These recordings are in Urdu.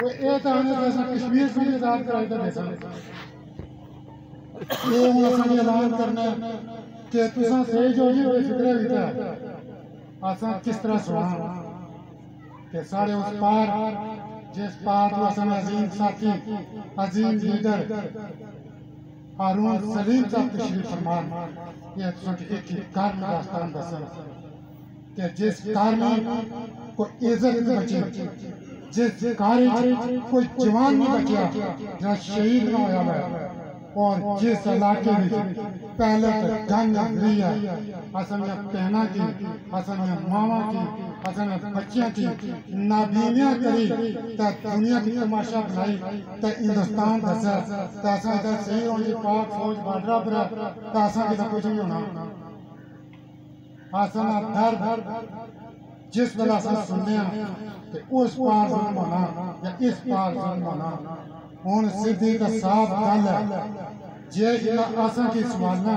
وہ یہ تو کشمیر سے بھی آزاد کرائی دے سن یہ ہوں اصل اعلان کرنا کہ تساں صحیح جو جی ہوئے فکرے بھی تھا آساں کس طرح سنا کہ سارے اس پار جس پار تو اصل عظیم ساتھی عظیم لیڈر ہارون سلیم صاحب تشریف فرمان یہ تساں کی ایک کار میں داستان دسن کہ جس کار میں کوئی عزت بچی جس کار میں کوئی جوان نہیں بچیا جہاں شہید نہ ہویا ہے اور جس علاقے میں پہلے تک جنگ ہوئی ہے حسن یا پہنا کی حسن یا ماما کی حسن یا بچیاں کی نابینیاں کری تا دنیا کی تماشا بنائی تا ہندوستان دسا تا ایسا ادھر صحیح ہونی پاک فوج بارڈرہ برا تا ایسا کتا کچھ نہیں ہونا حسن یا درد جس بلا سے سننے ہیں کہ اس پار ظلم ہونا یا اس پار ظلم ہونا ہون صدی کا صاف گل ہے جے آساں کی سوالنا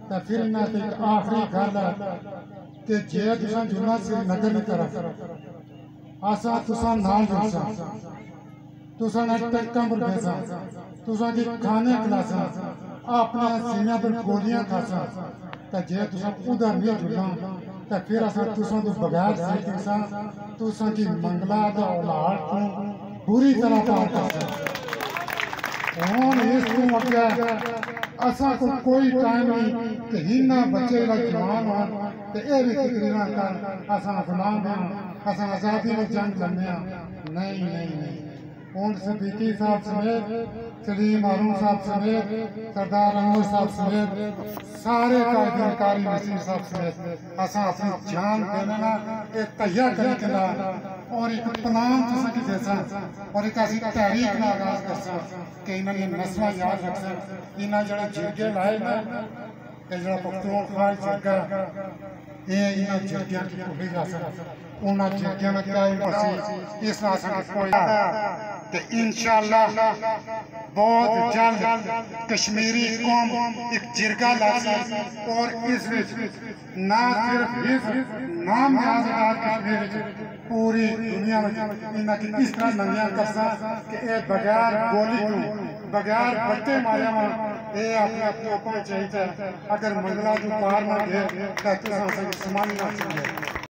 تا پھر انہاں تے ایک آخری گل ہے کہ جے تساں جنا سری نگر کی طرف آساں تساں نال جلساں تساں نے ٹکاں پر بیساں تساں کی کھانے کلاساں اپنے سینہ پر گولیاں کھاساں تا جے تساں ادھر نہیں جلنا تا پھر آساں تساں تو بغیر سیٹنگ ساں تساں کی منگلہ دا اولاد کو پوری طرح پار کرساں ہون اس کو مکہ اساں کو کوئی ٹائم نہیں کہ ہینا بچے لا جوان ہوں تے اے بھی تقریرہ کر اساں غلام ہیں اساں آزادی میں جنگ لڑنے ہیں نہیں ہون صدیقی صاحب سمیت سلیم ہارون صاحب سمیت سردار انور صاحب سمیت سارے قائدین کاری نصیر صاحب سمیت اساں اپنی جان دینا ایک تیار کرنے کے لئے اور ایک پلان تسا کی جیسا اور ایک ایسی تحریک کا آغاز کرسا کہ انہوں نے نسلہ یاد رکھسا انہوں جڑے جرگے لائے نا کہ جڑا پختون خواہ جرگا یہ انہوں جرگیاں کی کھوڑی جا سکتا انہوں جرگیاں میں کیا پسی اس ناسا کی کوئی کہ انشاءاللہ بہت جلد کشمیری قوم ایک جرگہ لائے اور اس وچ نہ صرف اس نام آزاد کشمیر پوری دنیا میں انہاں کی اس طرح ننگیاں کرسا کہ اے بغیر گولی کو بغیر بٹے مارے ماں اے اپنے اوپر چاہیتا ہے اگر منگلہ جو پار نہ گئے تو سمانی نہ چاہیے